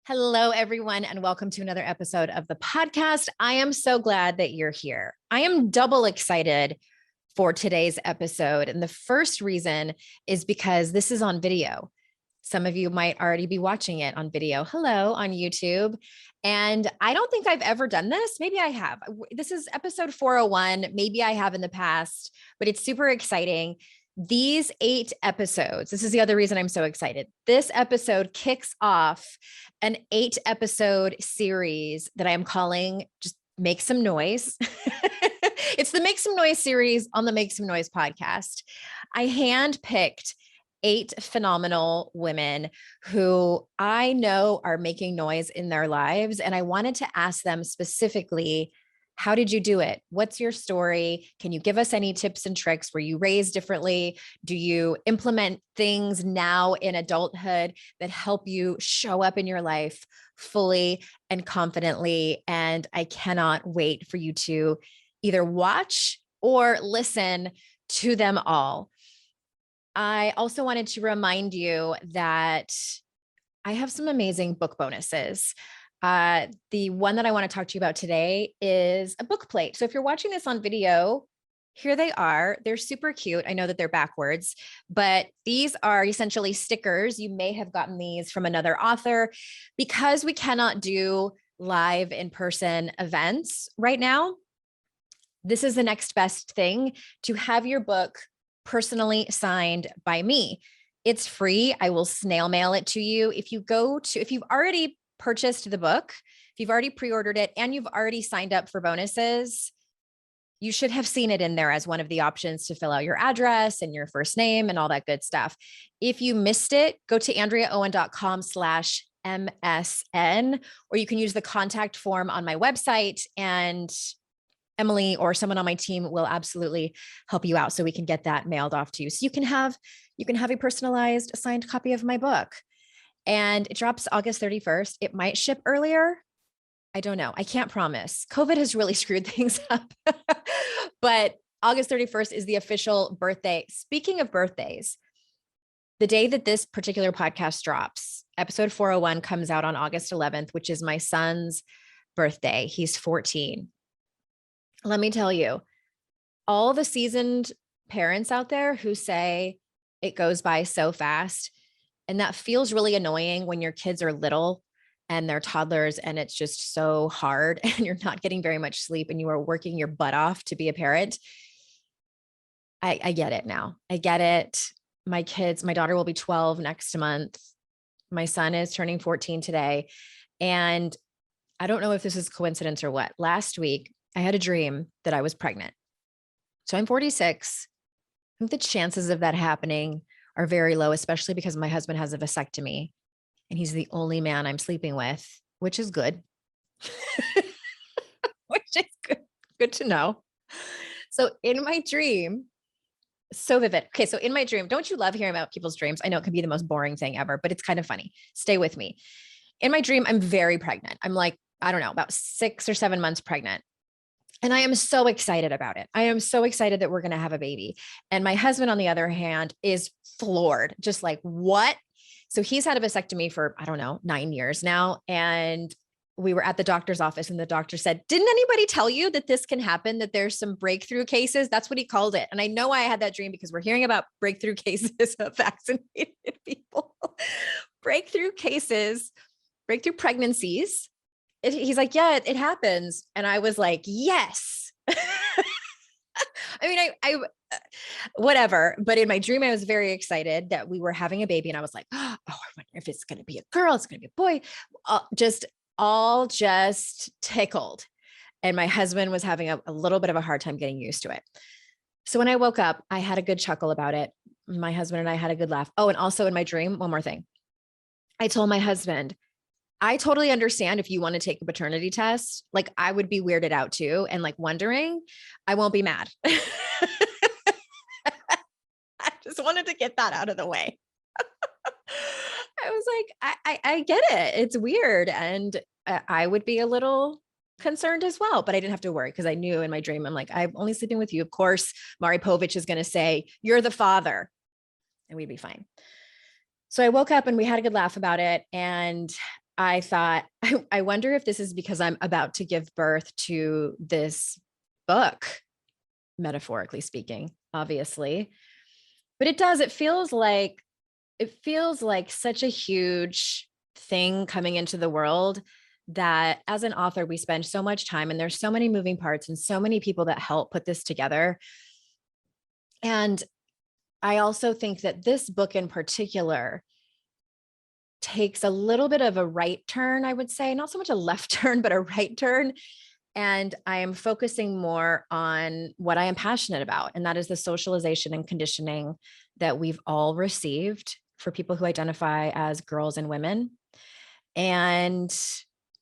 Hello, everyone, and welcome to another episode of the podcast. I am so glad that you're here. I am double excited for today's episode. And the first reason is because this is on video. Some of you might already be watching it on video. Hello on YouTube. And I don't think I've ever done this. Maybe I have. This is episode 401. Maybe I have in the past, but it's super exciting. These 8 episodes, this is the other reason I'm so excited. This episode kicks off an 8-episode series that I am calling Just Make Some Noise. It's the Make Some Noise series on the Make Some Noise podcast. I handpicked 8 phenomenal women who I know are making noise in their lives. And I wanted to ask them specifically, how did you do it? What's your story? Can you give us any tips and tricks? Were you raised differently? Do you implement things now in adulthood that help you show up in your life fully and confidently? And I cannot wait for you to either watch or listen to them all. I also wanted to remind you that I have some amazing book bonuses. The one that I want to talk to you about today is a book plate. So if you're watching this on video, here they are. They're super cute. I know that they're backwards, but these are essentially stickers. You may have gotten these from another author. Because we cannot do live in-person events right now, this is the next best thing, to have your book personally signed by me. It's free. I will snail mail it to you. If you've already purchased the book, if you've already pre-ordered it and you've already signed up for bonuses, you should have seen it in there as one of the options to fill out your address and your first name and all that good stuff. If you missed it, go to andreaowen.com/MSN, or you can use the contact form on my website, and Emily or someone on my team will absolutely help you out so we can get that mailed off to you. So you can have a personalized signed copy of my book. And it drops August 31st. It might ship earlier. I don't know. I can't promise. COVID has really screwed things up. But August 31st is the official birthday. Speaking of birthdays, the day that this particular podcast drops, episode 401 comes out on August 11th, which is my son's birthday. He's 14. Let me tell you, all the seasoned parents out there who say it goes by so fast, and that feels really annoying when your kids are little and they're toddlers and it's just so hard and you're not getting very much sleep and you are working your butt off to be a parent. I get it now. I get it. My daughter will be 12 next month. My son is turning 14 today. And I don't know if this is coincidence or what. Last week, I had a dream that I was pregnant. So I'm 46. I think the chances of that happening are very low, especially because my husband has a vasectomy and he's the only man I'm sleeping with, which is good. Which is good to know. So in my dream, so vivid. Okay. So in my dream, don't you love hearing about people's dreams? I know it can be the most boring thing ever, but it's kind of funny. Stay with me. In my dream, I'm very pregnant. I'm like, I don't know, about 6 or 7 months pregnant. And I am so excited about it. I am so excited that we're going to have a baby. And my husband, on the other hand, is floored, just like, what? So he's had a vasectomy for, I don't know, 9 years now. And we were at the doctor's office and the doctor said, didn't anybody tell you that this can happen, that there's some breakthrough cases? That's what he called it. And I know I had that dream because we're hearing about breakthrough cases of vaccinated people, breakthrough cases, breakthrough pregnancies. He's like, yeah, it happens. And I was like, yes. I mean, I whatever. But in my dream, I was very excited that we were having a baby. And I was like, oh, I wonder if it's going to be a girl. It's going to be a boy. Just tickled. And my husband was having a little bit of a hard time getting used to it. So when I woke up, I had a good chuckle about it. My husband and I had a good laugh. Oh, and also in my dream, one more thing. I told my husband, I totally understand if you want to take a paternity test. Like, I would be weirded out too. And like wondering, I won't be mad. I just wanted to get that out of the way. I was like, I get it. It's weird. And I would be a little concerned as well, but I didn't have to worry because I knew in my dream, I'm like, I'm only sleeping with you. Of course, Mari Povich is going to say, you're the father, and we'd be fine. So I woke up and we had a good laugh about it. And I thought, I wonder if this is because I'm about to give birth to this book, metaphorically speaking, obviously. But it does, it feels like such a huge thing coming into the world that as an author, we spend so much time and there's so many moving parts and so many people that help put this together. And I also think that this book in particular takes a little bit of a right turn, I would say, not so much a left turn, but a right turn. And I am focusing more on what I am passionate about, and that is the socialization and conditioning that we've all received for people who identify as girls and women. And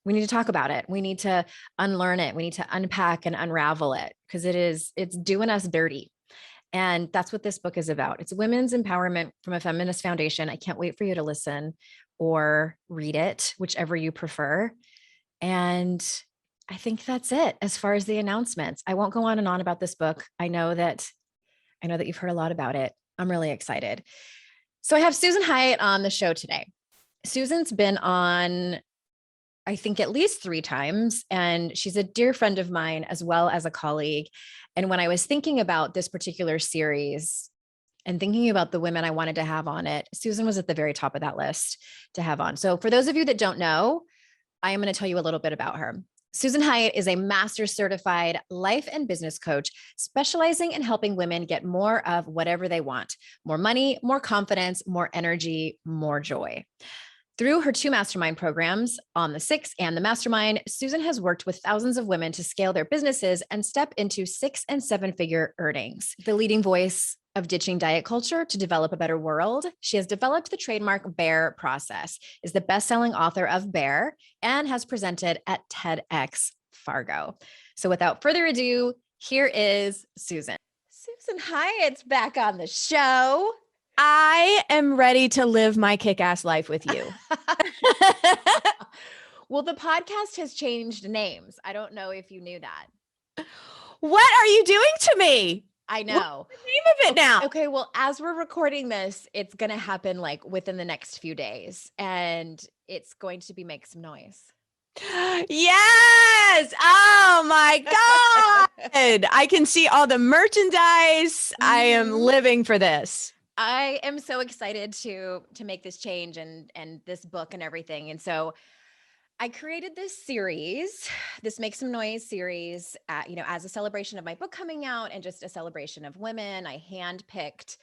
we need to talk about it. We need to unlearn it. We need to unpack and unravel it because it's doing us dirty. And that's what this book is about. It's women's empowerment from a feminist foundation. I can't wait for you to listen or read it, whichever you prefer. And I think that's it as far as the announcements. I won't go on and on about this book. I know that you've heard a lot about it. I'm really excited. So I have Susan Hyatt on the show today. Susan's been on, I think, at least 3 times, and she's a dear friend of mine as well as a colleague. And when I was thinking about this particular series and thinking about the women I wanted to have on it, Susan was at the very top of that list to have on. So for those of you that don't know, I am going to tell you a little bit about her. Susan Hyatt is a master's certified life and business coach specializing in helping women get more of whatever they want: more money, more confidence, more energy, more joy. Through her 2 mastermind programs, On the Six and the Mastermind, Susan has worked with thousands of women to scale their businesses and step into 6- and 7-figure earnings. The leading voice of ditching diet culture to develop a better world, she has developed the trademark BEAR process, is the best-selling author of BEAR, and has presented at TEDx Fargo. So without further ado, here is Susan. Susan Hyatt's back on the show. I am ready to live my kick-ass life with you. Well, the podcast has changed names. I don't know if you knew that. What are you doing to me? I know. What's the name of it now? Okay, well, as we're recording this, it's going to happen like within the next few days, and it's going to be Make Some Noise. Yes. Oh my God. I can see all the merchandise. I am living for this. I am so excited to make this change and this book and everything. And so I created this series, this Make Some Noise series, as a celebration of my book coming out and just a celebration of women. I handpicked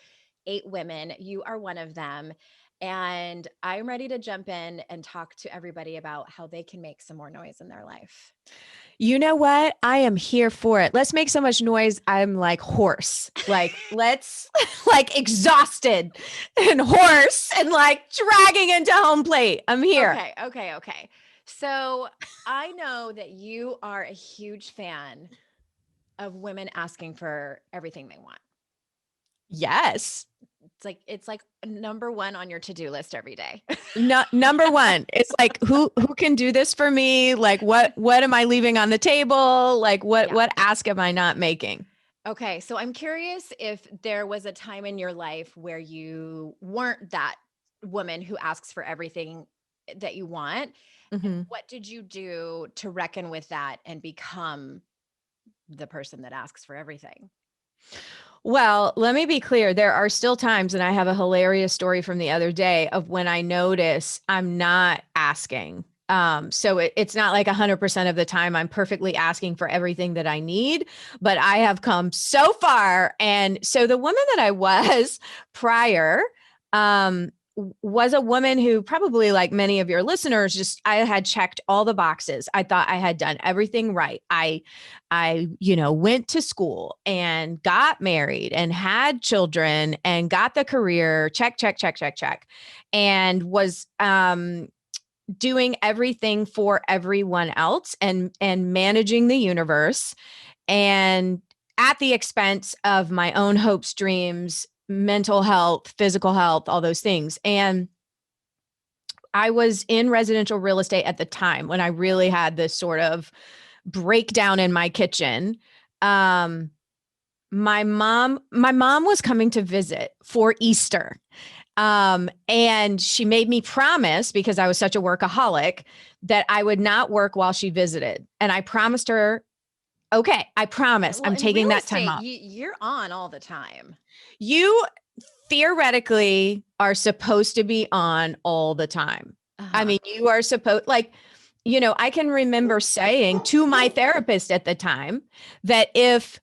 8 women. You are one of them. And I'm ready to jump in and talk to everybody about how they can make some more noise in their life. You know what? I am here for it. Let's make so much noise. I'm like hoarse, like let's like exhausted and hoarse and like dragging into home plate. I'm here. Okay. So I know that you are a huge fan of women asking for everything they want. Yes. It's like number 1 on your to-do list every day. No, number 1. It's like, who can do this for me? Like, what am I leaving on the table? Like, what ask am I not making? Okay. So I'm curious if there was a time in your life where you weren't that woman who asks for everything that you want. Mm-hmm. And what did you do to reckon with that and become the person that asks for everything? Well, let me be clear. There are still times, and I have a hilarious story from the other day of when I notice I'm not asking. So it's not like 100% of the time I'm perfectly asking for everything that I need, but I have come so far. And so the woman that I was prior, was a woman who probably, like many of your listeners, I had checked all the boxes. I thought I had done everything right. I went to school and got married and had children and got the career, check, and was, doing everything for everyone else and managing the universe, and at the expense of my own hopes, dreams, mental health, physical health, all those things. And I was in residential real estate at the time when I really had this sort of breakdown in my kitchen. My mom was coming to visit for Easter. And she made me promise, because I was such a workaholic, that I would not work while she visited. And I promised her, okay, I promise I'm taking that time off. You're on all the time. You theoretically are supposed to be on all the time. I mean, you are supposed, like, I can remember saying to my therapist at the time that if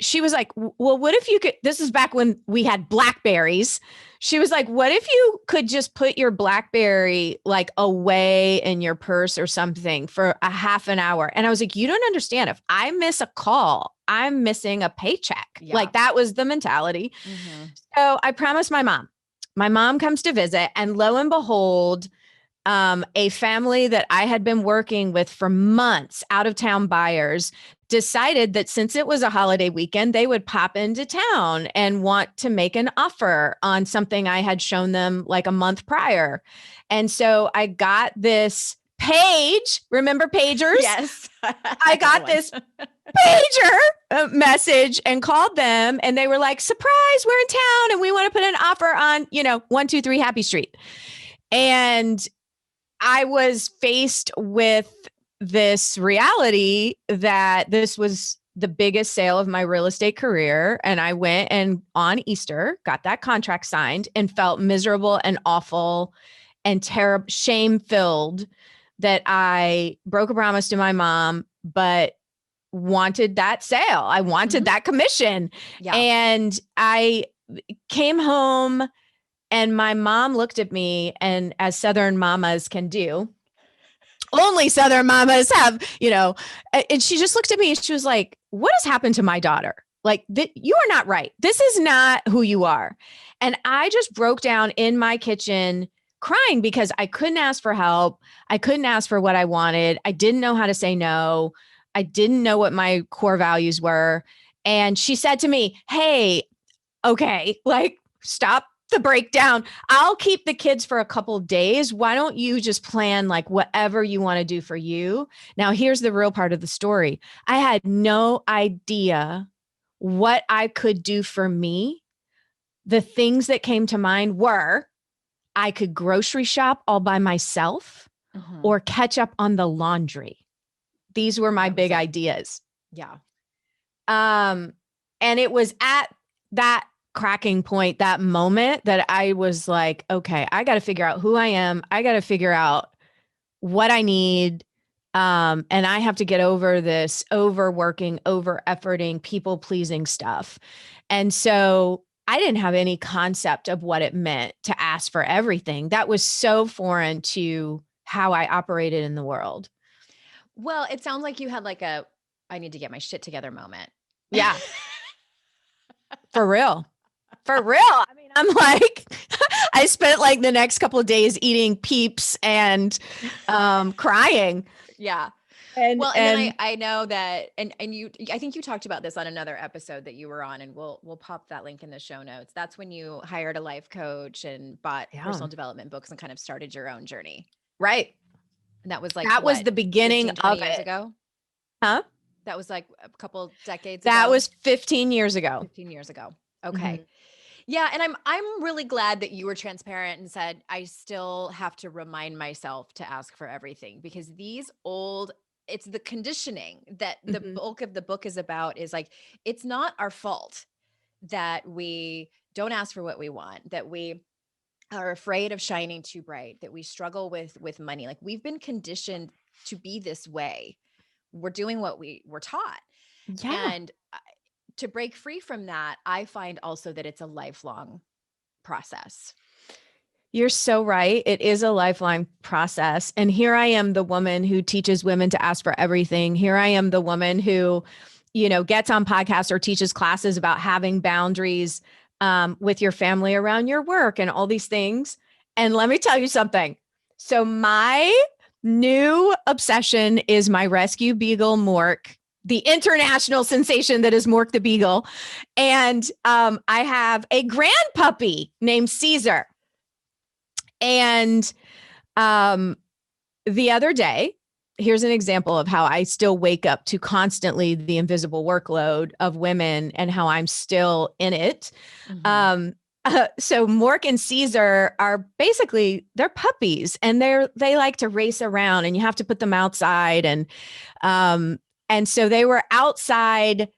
she was like, well, what if you could, this is back when we had Blackberries. She was like, what if you could just put your Blackberry like away in your purse or something for a half an hour? And I was like, you don't understand. If I miss a call, I'm missing a paycheck. Yeah. Like that was the mentality. Mm-hmm. So I promised my mom. My mom comes to visit, and lo and behold, a family that I had been working with for months, out of town buyers, decided that since it was a holiday weekend, they would pop into town and want to make an offer on something I had shown them like a month prior. And so I got this page. Remember pagers? Yes. I got this pager message and called them, and they were like, surprise, we're in town and we want to put an offer on, 123 Happy Street. And I was faced with this reality that this was the biggest sale of my real estate career. And I went and on Easter got that contract signed and felt miserable and awful and terrible, shame-filled that I broke a promise to my mom, but wanted that sale. I wanted that commission. Yeah. And I came home, and my mom looked at me, and as Southern mamas can do, only Southern mamas have, and she just looked at me and she was like, what has happened to my daughter? Like, you are not right. This is not who you are. And I just broke down in my kitchen crying because I couldn't ask for help. I couldn't ask for what I wanted. I didn't know how to say no. I didn't know what my core values were. And she said to me, hey, okay, like, stop the breakdown. I'll keep the kids for a couple of days. Why don't you just plan like whatever you want to do for you? Now, here's the real part of the story. I had no idea what I could do for me. The things that came to mind were I could grocery shop all by myself or catch up on the laundry. These were my big ideas. Yeah. And it was at that cracking point, that moment, that I was like, okay, I got to figure out who I am. I got to figure out what I need. And I have to get over this overworking, over efforting, people pleasing stuff. And so I didn't have any concept of what it meant to ask for everything. That was so foreign to how I operated in the world. Well, it sounds like you had like I need to get my shit together moment. Yeah. For real. For real. I mean, I'm like, I spent like the next couple of days eating Peeps and crying. Yeah. And then I know that, and you, I think you talked about this on another episode that you were on, and we'll pop that link in the show notes. That's when you hired a life coach and bought personal development books and kind of started your own journey. Right. And that was like, that was the beginning 15, 20 of years it. ago. Huh? That was like a couple decades ago. That was 15 years ago. 15 years ago. Okay. Yeah. And I'm really glad that you were transparent and said, I still have to remind myself to ask for everything, because it's the conditioning that the bulk of the book is about, is like, it's not our fault that we don't ask for what we want, that we are afraid of shining too bright, that we struggle with money. Like, we've been conditioned to be this way. We're doing what we were taught. Yeah. And to break free from that, I find also that it's a lifelong process. You're so right. It is a lifelong process. And here I am, the woman who teaches women to ask for everything. Here I am, the woman who, gets on podcasts or teaches classes about having boundaries with your family around your work and all these things. And let me tell you something. So my new obsession is my rescue beagle, Mork, the international sensation that is Mork the Beagle. And I have a grand puppy named Caesar. And the other day, here's an example of how I still wake up to constantly the invisible workload of women and how I'm still in it. So Mork and Caesar are basically, they're puppies, and they like to race around, and you have to put them outside. And so they were outside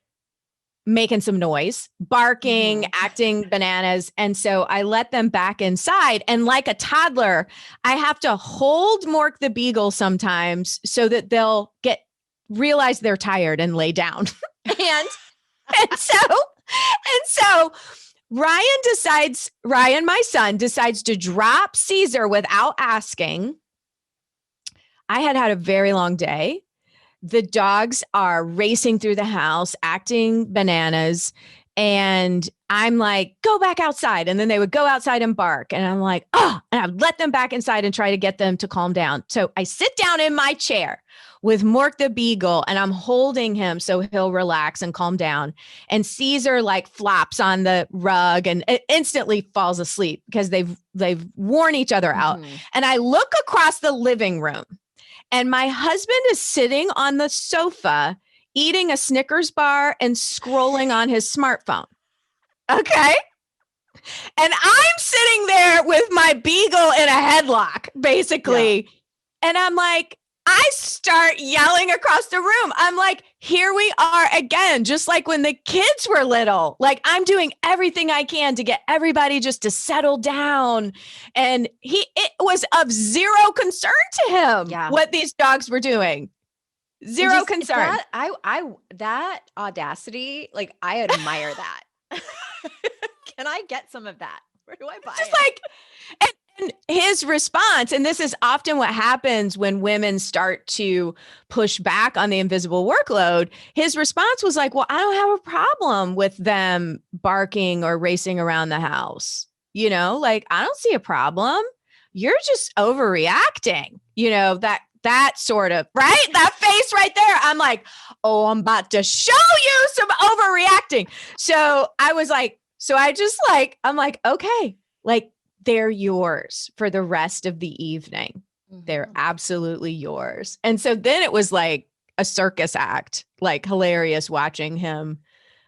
making some noise, barking, acting bananas. And so I let them back inside. And like a toddler, I have to hold Mork the Beagle sometimes so that they'll realize they're tired and lay down. and so Ryan, my son, decides to drop Caesar without asking. I had a very long day. The dogs are racing through the house, acting bananas. And I'm like, go back outside. And then they would go outside and bark. And I'm like, oh, and I would let them back inside and try to get them to calm down. So I sit down in my chair with Mork the Beagle, and I'm holding him so he'll relax and calm down. And Caesar like flops on the rug and instantly falls asleep because they've worn each other out. And I look across the living room, and my husband is sitting on the sofa eating a Snickers bar and scrolling on his smartphone. Okay. And I'm sitting there with my Beagle in a headlock, basically. Yeah. And I'm like, I start yelling across the room. I'm like, here we are again, just like when the kids were little. Like, I'm doing everything I can to get everybody just to settle down. And it was of zero concern to him what these dogs were doing. Zero concern. That audacity, like, I admire that. Can I get some of that? Where do I buy it? Like, and his response, and this is often what happens when women start to push back on the invisible workload. His response was like, well, I don't have a problem with them barking or racing around the house. You know, like, I don't see a problem. You're just overreacting, you know, that sort of, right? That face right there. I'm like, oh, I'm about to show you some overreacting. So I was like, I'm like, okay, like, they're yours for the rest of the evening. They're absolutely yours. And so then it was like a circus act, like hilarious watching him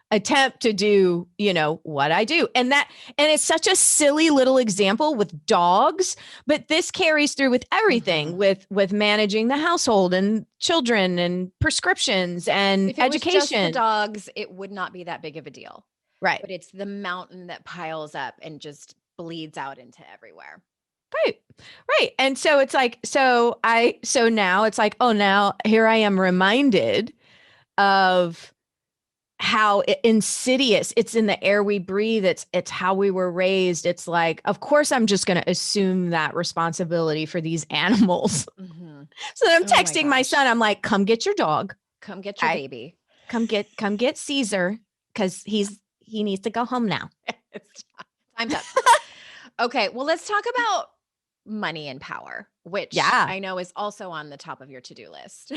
attempt to do, you know, what I do. And it's such a silly little example with dogs, but this carries through with everything, with managing the household and children and prescriptions and if it education. Was just the dogs, it would not be that big of a deal. Right. But it's the mountain that piles up and just bleeds out into everywhere. Right. And so it's like, so now it's like, oh, now here I am reminded of how insidious it's in the air we breathe. It's how we were raised. It's like, of course, I'm just going to assume that responsibility for these animals. So I'm texting my son. I'm like, come get your dog. Come get your baby. Come get Caesar, because he needs to go home now. Time's up. Okay. Well, let's talk about money and power, which I know is also on the top of your to-do list.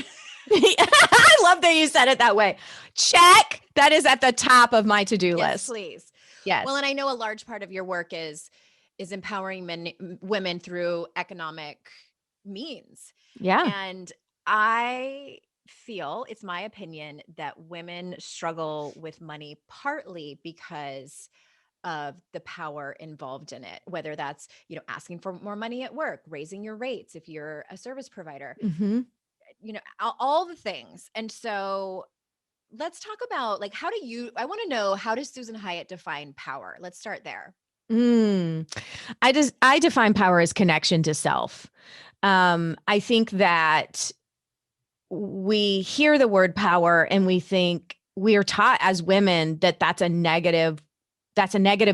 I love that you said it that way. Check. That is at the top of my to-do list. Please. Yes. Well, and I know a large part of your work is empowering women through economic means. Yeah. And I feel, it's my opinion, that women struggle with money partly because of the power involved in it, whether that's, you know, asking for more money at work, raising your rates if you're a service provider, you know, all the things. And so let's talk about, like, I want to know, how does Susan Hyatt define power? Let's start there. I define power as connection to self. I think that we hear the word power and we think, we are taught as women that that's a negative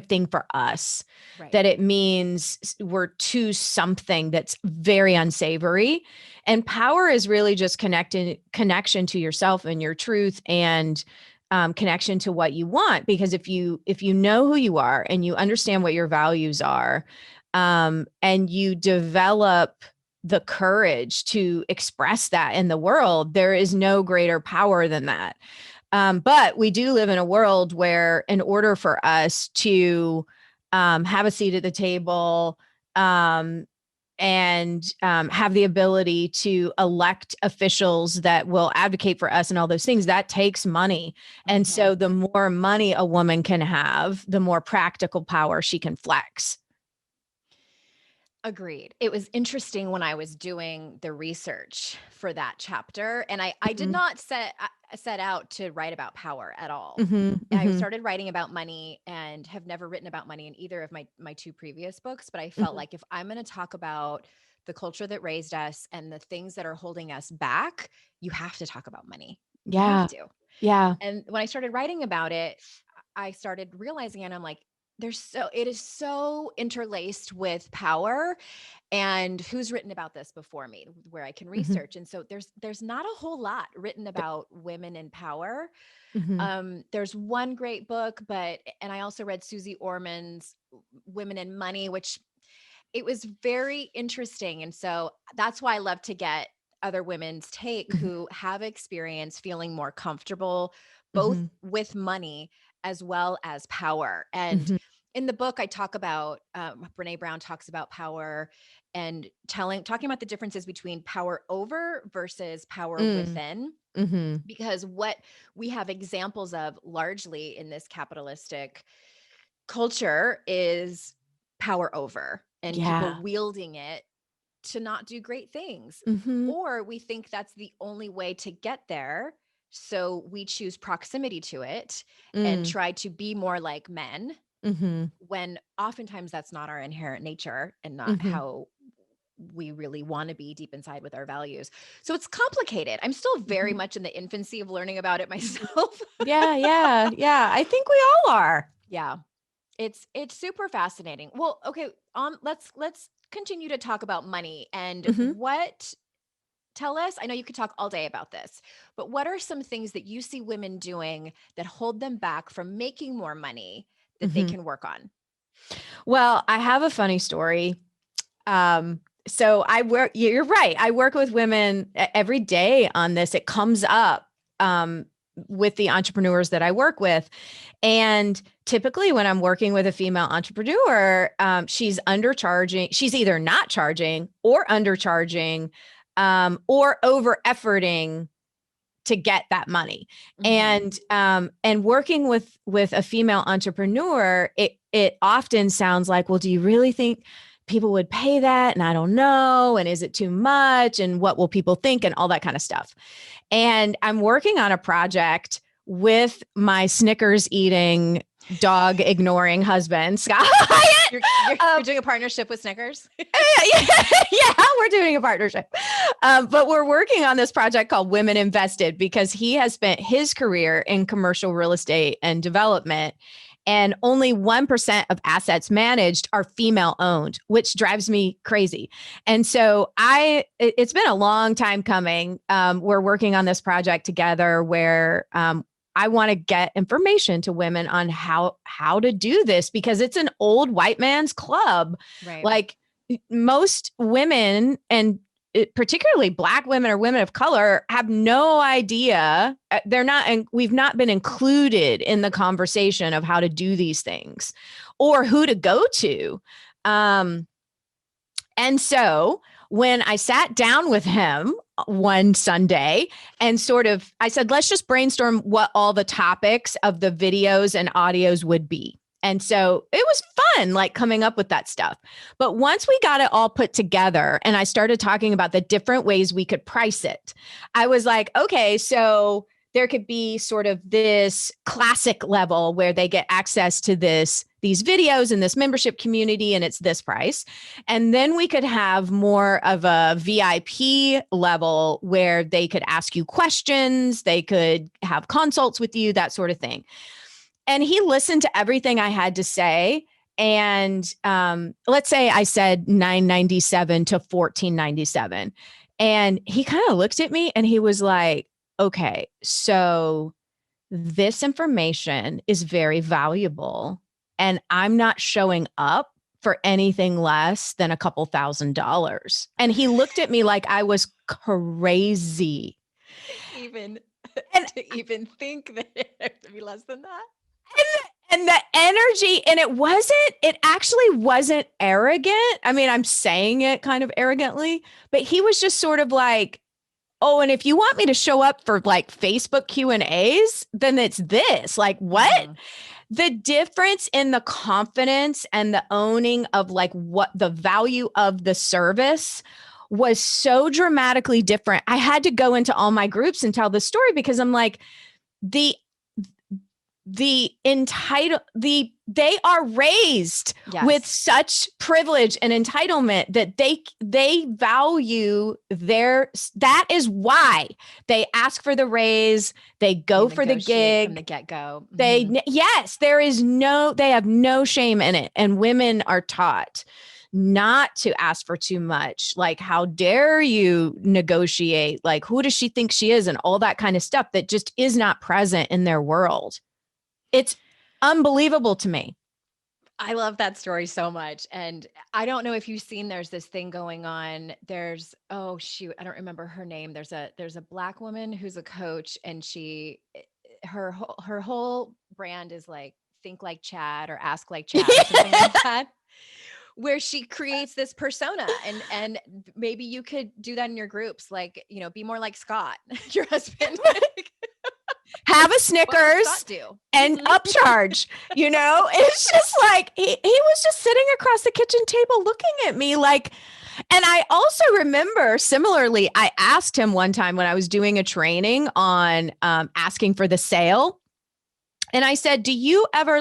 thing for us, right? That it means we're to something that's very unsavory. And power is really just connection to yourself and your truth, and connection to what you want. Because if you know who you are and you understand what your values are, and you develop the courage to express that in the world, there is no greater power than that. But we do live in a world where, in order for us to have a seat at the table, have the ability to elect officials that will advocate for us and all those things. That takes money. And so the more money a woman can have, the more practical power she can flex. Agreed. It was interesting when I was doing the research for that chapter, and I did not set out to write about power at all. I started writing about money and have never written about money in either of my two previous books, but I felt like if I'm going to talk about the culture that raised us and the things that are holding us back, you have to talk about money. You have to. Yeah. And when I started writing about it, I started realizing, and I'm like, it is so interlaced with power, and who's written about this before me where I can research. And so there's not a whole lot written about women in power. There's one great book, and I also read Susie Orman's Women in Money, which it was very interesting. And so that's why I love to get other women's take who have experience feeling more comfortable both with money as well as power. And in the book, I talk about, Brene Brown talks about power and talking about the differences between power over versus power within. Because what we have examples of largely in this capitalistic culture is power over and people wielding it to not do great things. Or we think that's the only way to get there. So we choose proximity to it and try to be more like men, when oftentimes that's not our inherent nature and not how we really want to be deep inside with our values. So it's complicated. I'm still very much in the infancy of learning about it myself. Yeah. I think we all are. Yeah. It's super fascinating. Well, okay, let's continue to talk about money and tell us, I know you could talk all day about this, but what are some things that you see women doing that hold them back from making more money that they can work on? Well, I have a funny story. So you're right. I work with women every day on this. It comes up with the entrepreneurs that I work with. And typically when I'm working with a female entrepreneur, she's undercharging. She's either not charging or undercharging, or over efforting to get that money. And working with a female entrepreneur, it often sounds like, well, do you really think people would pay that? And I don't know. And is it too much? And what will people think? And all that kind of stuff. And I'm working on a project with my Snickers eting, dog ignoring husband, Scott Hyatt. You're doing a partnership with Snickers? Yeah, we're doing a partnership. But we're working on this project called Women Invested because he has spent his career in commercial real estate and development. And only 1% of assets managed are female owned, which drives me crazy. And so it's been a long time coming. We're working on this project together where I want to get information to women on how to do this because it's an old white man's club. Right. Like most women, and particularly Black women or women of color, have no idea. They're not, and we've not been included in the conversation of how to do these things or who to go to. And so when I sat down with him one Sunday and I said, let's just brainstorm what all the topics of the videos and audios would be. And so it was fun, like coming up with that stuff. But once we got it all put together and I started talking about the different ways we could price it, I was like, okay, so there could be sort of this classic level where they get access to these videos and this membership community, and it's this price. And then we could have more of a VIP level where they could ask you questions, they could have consults with you, that sort of thing. And he listened to everything I had to say. And let's say I said $997 to $1,497. And he kind of looked at me and he was like, okay, so this information is very valuable. And I'm not showing up for anything less than a couple $1,000s. And he looked at me like I was crazy. To even think that it would be less than that. And the energy, and it actually wasn't arrogant. I mean, I'm saying it kind of arrogantly, but he was just sort of like, oh, and if you want me to show up for like Facebook Q&As, then it's this. Like, what? Mm-hmm. The difference in the confidence and the owning of like what the value of the service was so dramatically different. I had to go into all my groups and tell the story because I'm like, they are raised with such privilege and entitlement that they value that is why they ask for the raise, they go for the gig from the get-go. Mm-hmm. They have no shame in it. And women are taught not to ask for too much. Like, how dare you negotiate? Like, who does she think she is? And all that kind of stuff that just is not present in their world. It's unbelievable to me. I love that story so much. And I don't know if you've seen, there's this thing going on. There's, oh shoot, I don't remember her name. There's a Black woman who's a coach, and her whole brand is like, think like Chad or ask like Chad or something like that, where she creates this persona. And maybe you could do that in your groups. Like, be more like Scott, your husband. Have a Snickers and upcharge, it's just like, he was just sitting across the kitchen table looking at me like, and I also remember similarly, I asked him one time when I was doing a training on asking for the sale. And I said, do you ever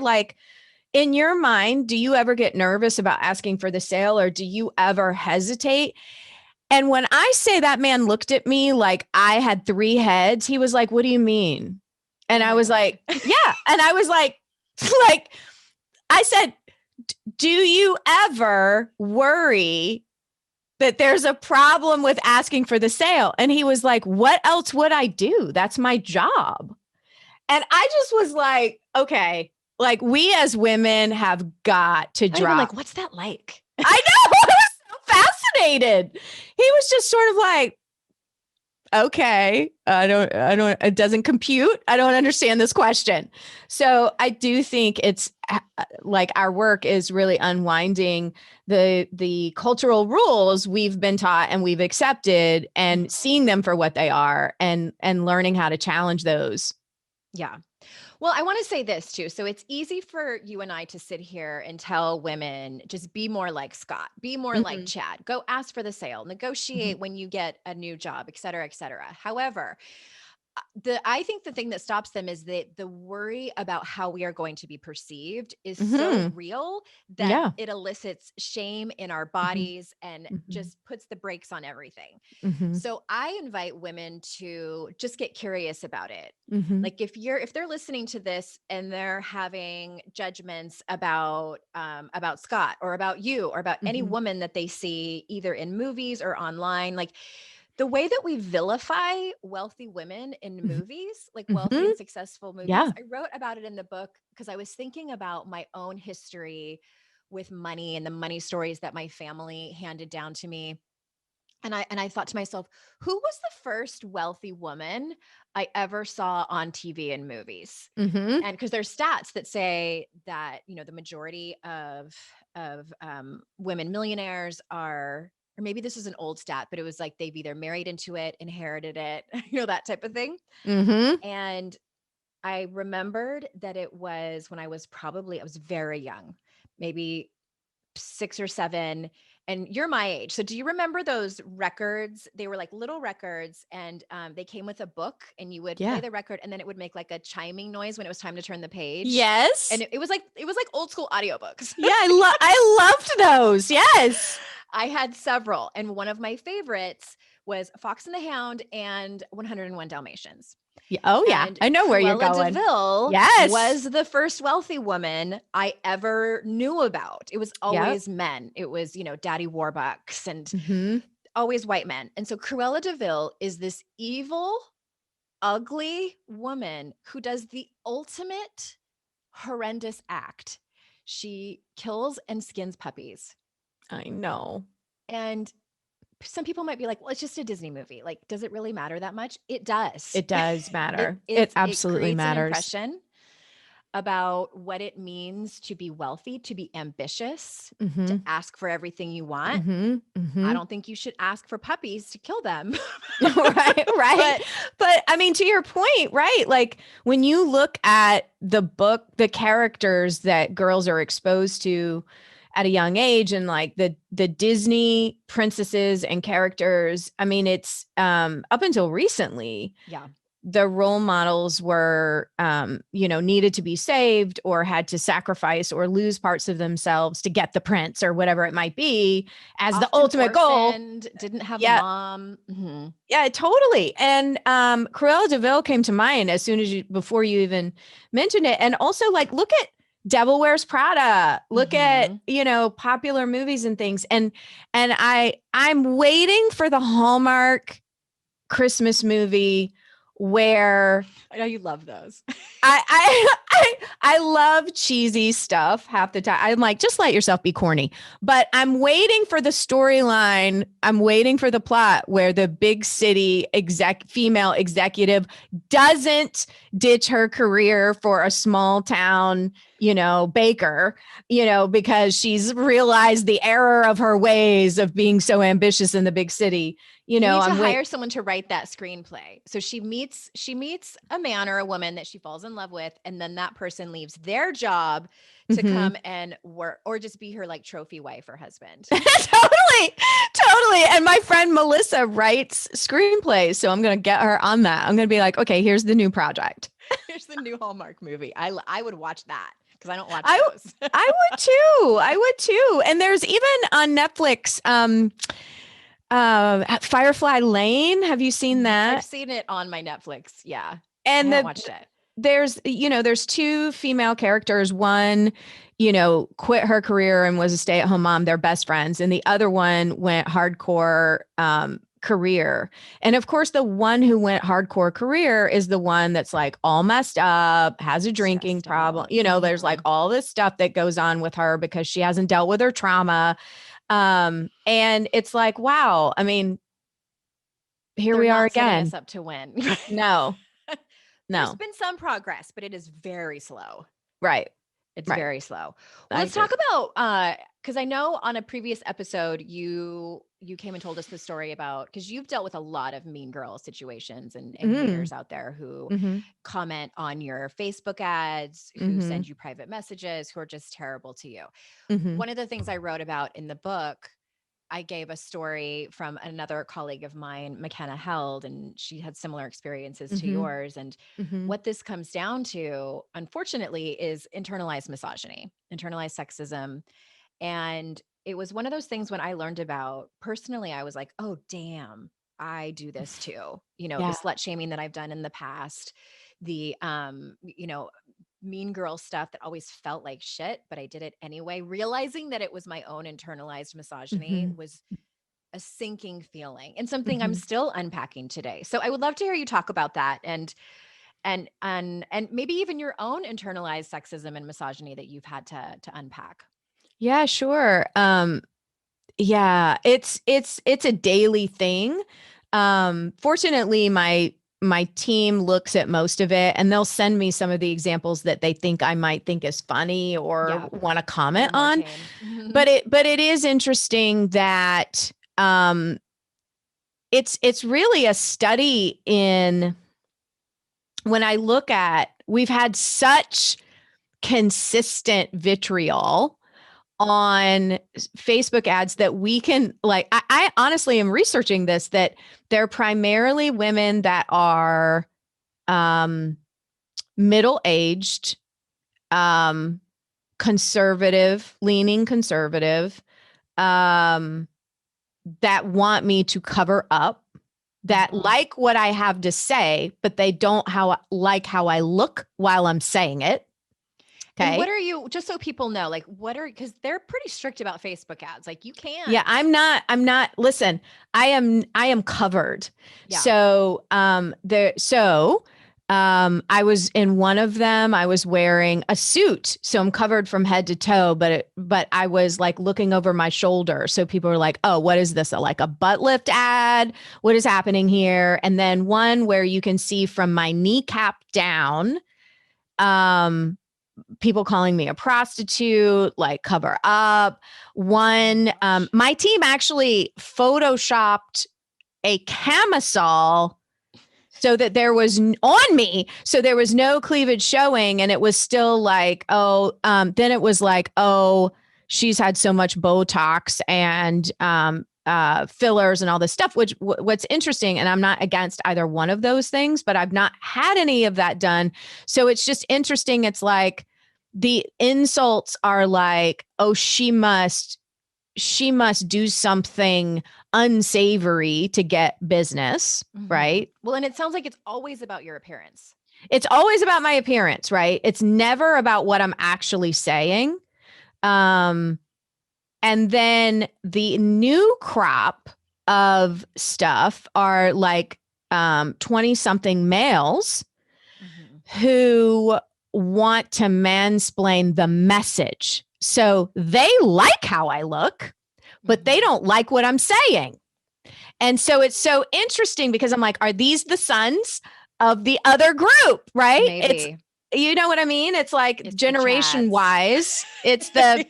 in your mind, do you ever get nervous about asking for the sale, or do you ever hesitate? And when I say that man looked at me like I had 3 heads, he was like, what do you mean? And I was like, yeah. And I was like, I said, do you ever worry that there's a problem with asking for the sale? And he was like, what else would I do? That's my job. And I just was like, okay, like, we as women have got to drop. Like, what's that like? I know. I was so fascinated. He was just sort of like, okay, I don't, it doesn't compute. I don't understand this question. So I do think it's like our work is really unwinding the cultural rules we've been taught and we've accepted, and seeing them for what they are, and learning how to challenge those. Yeah. Well, I want to say this too. So it's easy for you and I to sit here and tell women, just be more like Scott, be more like Chad, go ask for the sale, negotiate when you get a new job, et cetera, et cetera. However, I think the thing that stops them is that the worry about how we are going to be perceived is so real that it elicits shame in our bodies and just puts the brakes on everything. So I invite women to just get curious about it. Like, if they're listening to this and they're having judgments about Scott or about you or about any woman that they see either in movies or online, like, the way that we vilify wealthy women in movies, like wealthy and successful movies, I wrote about it in the book because I was thinking about my own history with money and the money stories that my family handed down to me. And I thought to myself, who was the first wealthy woman I ever saw on TV and movies? And because there's stats that say that, the majority of women millionaires are, or maybe this is an old stat, but it was like they've either married into it, inherited it, that type of thing. And I remembered that it was when I was very young, maybe 6 or 7. And you're my age. So do you remember those records? They were like little records, and they came with a book, and you would play the record, and then it would make like a chiming noise when it was time to turn the page. Yes. And it was like old school audiobooks. Yeah, I loved those. Yes. I had several. And one of my favorites was Fox and the Hound and 101 Dalmatians. Yeah. Oh yeah. And I know where you're going. DeVille was the first wealthy woman I ever knew about. It was always men. It was, Daddy Warbucks and always white men. And so Cruella DeVille is this evil, ugly woman who does the ultimate horrendous act. She kills and skins puppies. I know. And some people might be like, well, it's just a Disney movie. Like, does it really matter that much? It does. It does matter. It absolutely creates matters. An impression about what it means to be wealthy, to be ambitious, to ask for everything you want. I don't think you should ask for puppies to kill them. Right. But I mean, to your point, right? Like when you look at the book, the characters that girls are exposed to at a young age, and like the Disney princesses and characters, I mean, it's up until recently. Yeah. The role models were, needed to be saved or had to sacrifice or lose parts of themselves to get the prince or whatever it might be as Often the ultimate goal. Didn't have a mom. Yeah, totally. And Cruella de Vil came to mind as soon as before you even mentioned it. And also like, look at Devil Wears Prada, look at, popular movies and things. And I'm waiting for the Hallmark Christmas movie where I know you love those. I love cheesy stuff half the time. I'm like, just let yourself be corny. But I'm waiting for the storyline. I'm waiting for the plot where the big city female executive doesn't ditch her career for a small town, baker, because she's realized the error of her ways of being so ambitious in the big city. You need to hire someone to write that screenplay. So she meets a man or a woman that she falls in love with, and then that person leaves their job to come and work, or just be her like trophy wife or husband. Totally. And my friend Melissa writes screenplays, so I'm going to get her on that. I'm going to be like, okay, here's the new project. Here's the new Hallmark movie. I would watch that because I don't watch those. I would too. And there's even on Netflix, Firefly Lane. Have you seen that? I've seen it on my Netflix. Yeah. And I watched it. There's two female characters. One, quit her career and was a stay-at-home mom. They're best friends. And the other one went hardcore career. And of course, the one who went hardcore career is the one that's like all messed up, has a drinking problem. There's like all this stuff that goes on with her because she hasn't dealt with her trauma. And it's like, wow. I mean, here we are again. Us up to win. No. There's been some progress, but it is very slow. Right. It's very slow. Well, let's talk about, because I know on a previous episode, you came and told us the story about, because you've dealt with a lot of mean girl situations and haters out there who comment on your Facebook ads, who send you private messages, who are just terrible to you. One of the things I wrote about in the book, I gave a story from another colleague of mine, McKenna Held, and she had similar experiences to yours. And what this comes down to, unfortunately, is internalized misogyny, internalized sexism. And it was one of those things when I learned about, personally, I was like, oh, damn, I do this too. The slut shaming that I've done in the past, the, mean girl stuff that always felt like shit, but I did it anyway. Realizing that it was my own internalized misogyny was a sinking feeling and something I'm still unpacking today. So I would love to hear you talk about that and maybe even your own internalized sexism and misogyny that you've had to unpack. Yeah, sure. Yeah, it's a daily thing. Fortunately, my team looks at most of it and they'll send me some of the examples that they think I might think is funny or want to comment on. But it is interesting that it's really a study in, when I look at, we've had such consistent vitriol on Facebook ads that we can, like, I honestly am researching this, that they're primarily women that are middle-aged, conservative, leaning conservative, that want me to cover up, that like what I have to say, but they don't like how I look while I'm saying it. Okay. And what are you, just so people know, like because they're pretty strict about Facebook ads. Like you can't. Yeah, I'm not, listen, I am covered. Yeah. So, I was in one of them, I was wearing a suit. So I'm covered from head to toe, but I was like looking over my shoulder. So people were like, oh, what is this? Like a butt lift ad? What is happening here? And then one where you can see from my kneecap down, people calling me a prostitute, like cover up. One, my team actually photoshopped a camisole so that there was on me, so there was no cleavage showing, and it was still like, then it was like, she's had so much Botox and fillers and all this stuff. Which what's interesting, and I'm not against either one of those things, but I've not had any of that done. So it's just interesting. It's like the insults are like, she must do something unsavory to get business, right? Well, and it sounds like it's always about your appearance. It's always about my appearance, right? It's never about what I'm actually saying. And then the new crop of stuff are like 20-something males who want to mansplain the message. So they like how I look, but they don't like what I'm saying. And so it's so interesting because I'm like, are these the sons of the other group? Right? Maybe. You know what I mean? It's like generation wise, it's the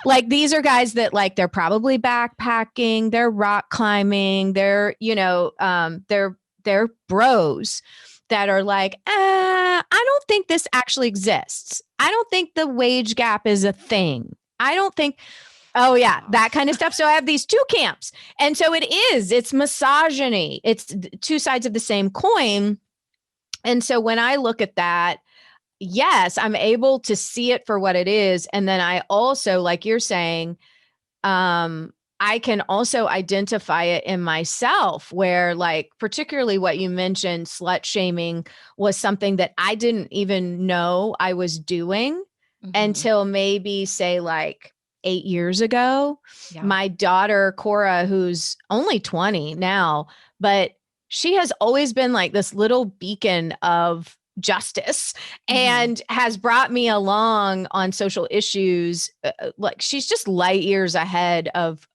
like, these are guys that like, they're probably backpacking, they're rock climbing, they're bros that are like, I don't think this actually exists. I don't think the wage gap is a thing. I don't think, that kind of stuff. So I have these two camps. And so it's misogyny. It's two sides of the same coin. And so when I look at that, yes, I'm able to see it for what it is. And then I also, like you're saying, I can also identify it in myself where, like, particularly what you mentioned, slut shaming was something that I didn't even know I was doing until maybe say like 8 years ago. Yeah. My daughter, Cora, who's only 20 now, but she has always been like this little beacon of justice and has brought me along on social issues. Like, she's just light years ahead of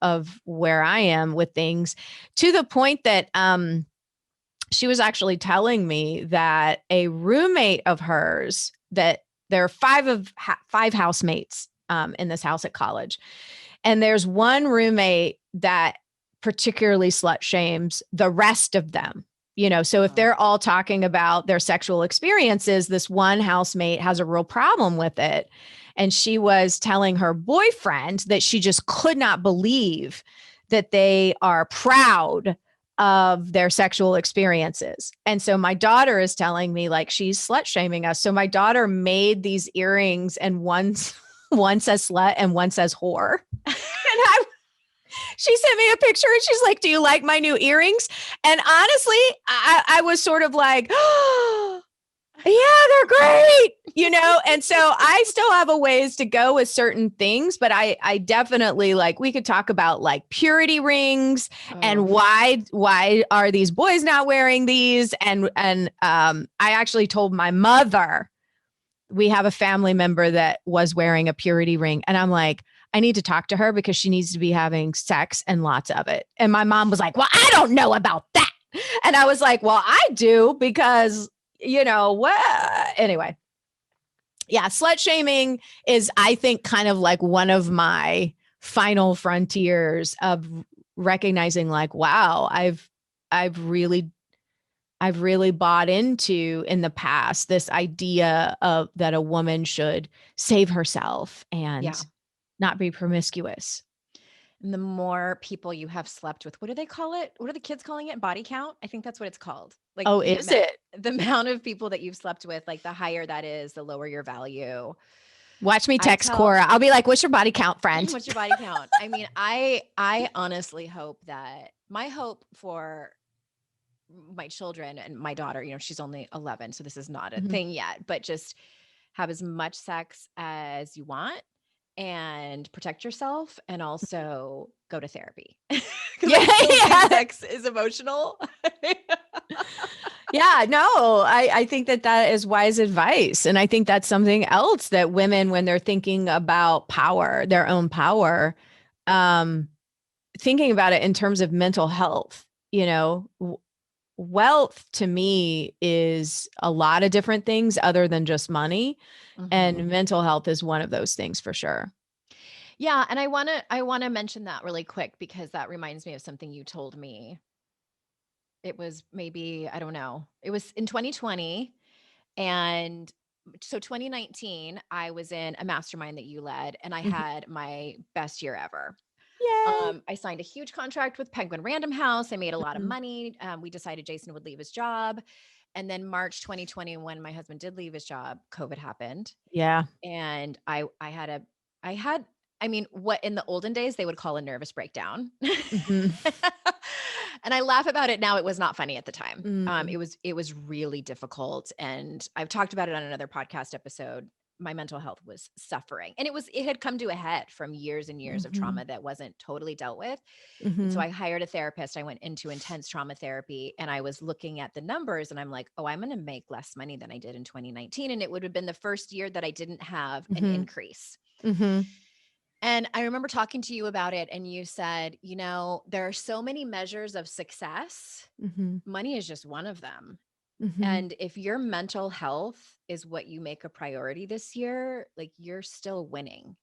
where I am with things, to the point that she was actually telling me that a roommate of hers, that there are five housemates in this house at college, and there's one roommate that particularly slut shames the rest of them. So if they're all talking about their sexual experiences, this one housemate has a real problem with it. And she was telling her boyfriend that she just could not believe that they are proud of their sexual experiences. And so my daughter is telling me, like, she's slut shaming us. So my daughter made these earrings, and one says slut and one says whore. She sent me a picture and she's like, do you like my new earrings? And honestly, I was sort of like, oh, yeah, they're great, And so I still have a ways to go with certain things, but I definitely, like, we could talk about like purity rings and why are these boys not wearing these? And I actually told my mother, we have a family member that was wearing a purity ring, and I'm like, I need to talk to her because she needs to be having sex and lots of it. And my mom was like, well, I don't know about that. And I was like, well, I do, because, anyway. Yeah. Slut shaming is, I think, kind of like one of my final frontiers of recognizing, like, wow, I've really bought into in the past this idea of that a woman should save herself and not be promiscuous. And the more people you have slept with, what do they call it? What are the kids calling it? Body count? I think that's what it's called. Like, is it? The amount of people that you've slept with, like, the higher that is, the lower your value. Watch me text Cora. I'll be like, what's your body count, friend? What's your body count? I mean, I honestly hope that my hope for my children and my daughter, she's only 11, so this is not a thing yet, but just have as much sex as you want and protect yourself, and also go to therapy. Sex is emotional. Yeah, no, I think that is wise advice. And I think that's something else that women, when they're thinking about power, their own power, thinking about it in terms of mental health, wealth to me is a lot of different things other than just money. And mental health is one of those things for sure. Yeah. And I want to mention that really quick because that reminds me of something you told me. It was maybe, I don't know, it was in 2020. And so 2019, I was in a mastermind that you led and I had my best year ever. Yay. I signed a huge contract with Penguin Random House. I made a lot of Mhm. money. We decided Jason would leave his job. And then March 2020, when my husband did leave his job, COVID happened. Yeah. And I had, I mean, what in the olden days they would call a nervous breakdown. Mhm. And I laugh about it now. It was not funny at the time. Mm. It was really difficult. And I've talked about it on another podcast episode. My mental health was suffering and it had come to a head from years and years of Mhm. trauma that wasn't totally dealt with. And so Mhm. I hired a therapist. I went into intense trauma therapy and I was looking at the numbers and I'm like, oh, I'm going to make less money than I did in 2019. And it would have been the first year that I didn't have an Mhm. increase. Mhm. And I remember talking to you about it and you said, there are so many measures of success. Mhm. Money is just one of them. Mhm. And if your mental health is what you make a priority this year, like you're still winning.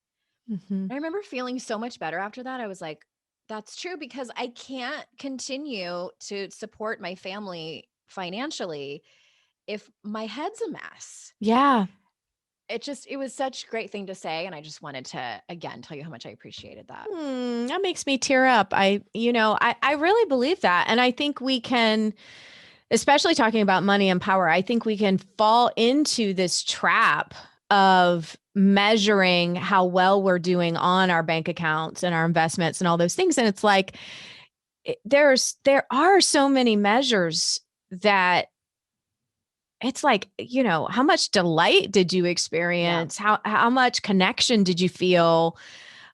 Mhm. And I remember feeling so much better after that. I was like, that's true because I can't continue to support my family financially if my head's a mess. Yeah. It was such a great thing to say. And I just wanted to, again, tell you how much I appreciated that. That makes me tear up. I really believe that. And I think we can, especially talking about money and power, I think we can fall into this trap of measuring how well we're doing on our bank accounts and our investments and all those things. And it's like, there are so many measures that it's like, how much delight did you Yeah. experience? How much connection did you feel?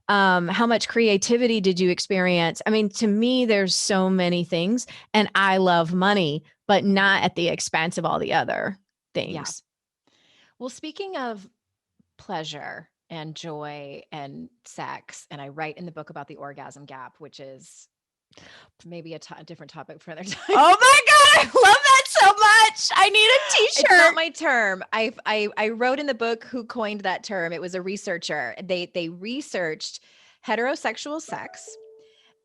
How much creativity did you experience? I mean, to me, there's so many things, and I love money, but not at the expense of all the other Yeah. things. Well, speaking of pleasure and joy and sex, and I write in the book about the orgasm gap, which is maybe a different topic for another time. Oh my God, I love that so much. I need a It's not t-shirt. my term. I wrote in the book who coined that term. It was a researcher. They researched heterosexual sex,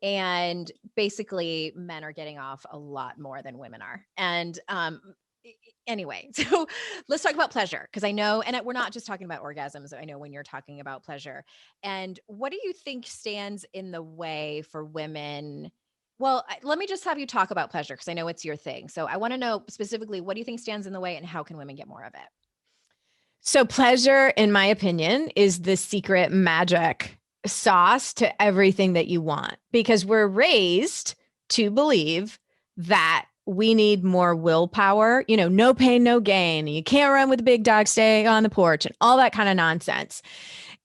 and basically men are getting off a lot more than women are. And anyway, so let's talk about pleasure because I know, and we're not just talking about orgasms. I know when you're talking about pleasure, and what do you think stands in the way for women? Well, let me just have you talk about pleasure because I know it's your thing. So I want to know specifically what do you think stands in the way and how can women get more of it? So pleasure, in my opinion, is the secret magic sauce to everything that you want because we're raised to believe that we need more willpower, no pain, no gain. You can't run with the big dog, stay on the porch and all that kind of nonsense.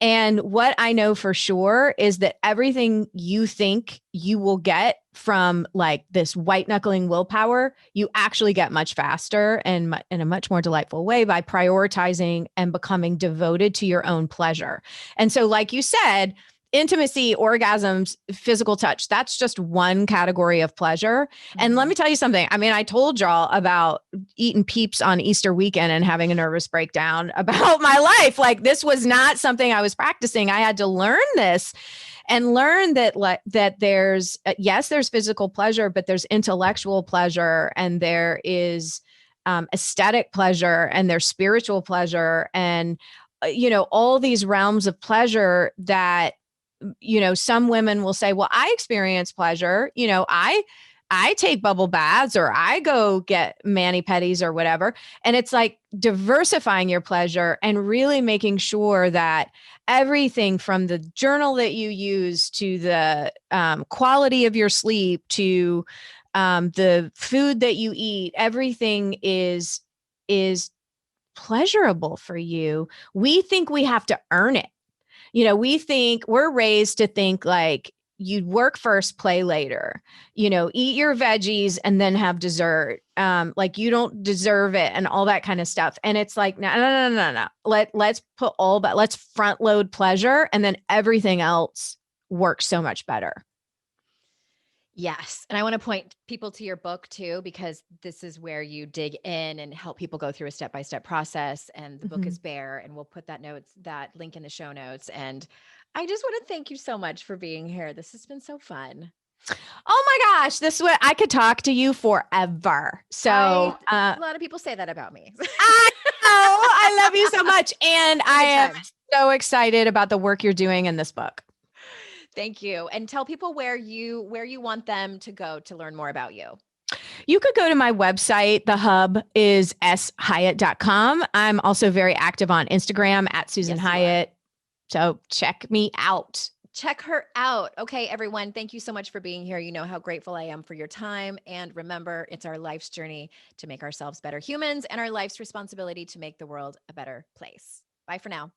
And what I know for sure is that everything you think you will get from like this white knuckling willpower, you actually get much faster and in a much more delightful way by prioritizing and becoming devoted to your own pleasure. And so, like you said, intimacy, orgasms, physical touch, that's just one category of pleasure. And let Mhm. me tell you something. I mean, I told y'all about eating Peeps on Easter weekend and having a nervous breakdown about my life. Like this was not something I was practicing. I had to learn this and learn that there's yes, there's physical pleasure, but there's intellectual pleasure and there is aesthetic pleasure and there's spiritual pleasure and all these realms of pleasure that some women will say, well, I experience pleasure. I take bubble baths or I go get mani pedis or whatever. And it's like diversifying your pleasure and really making sure that everything from the journal that you use to the quality of your sleep to the food that you eat, everything is pleasurable for you. We think we have to earn it. We think we're raised to think like you work first, play later, eat your veggies and then have dessert. Like you don't deserve it and all that kind of stuff. And it's like, no. Let's put all that, let's front load pleasure and then everything else works so much better. Yes. And I want to point people to your book too, because this is where you dig in and help people go through a step-by-step process. And the book Mhm. is Bear, and we'll put that link in the show notes. And I just want to thank you so much for being here. This has been so fun. Oh my gosh, this way I could talk to you forever. So, A lot of people say that about me. I know I love you so much, and I Good am times. so excited about the work you're doing in this book. Thank you. And tell people where you want them to go to learn more about you. You could go to my website. The hub is shyatt.com. I'm also very active on Instagram at Susan Yes, you are. Hyatt. So check me out. Check her out. Okay, everyone. Thank you so much for being here. You know how grateful I am for your time. And remember, it's our life's journey to make ourselves better humans and our life's responsibility to make the world a better place. Bye for now.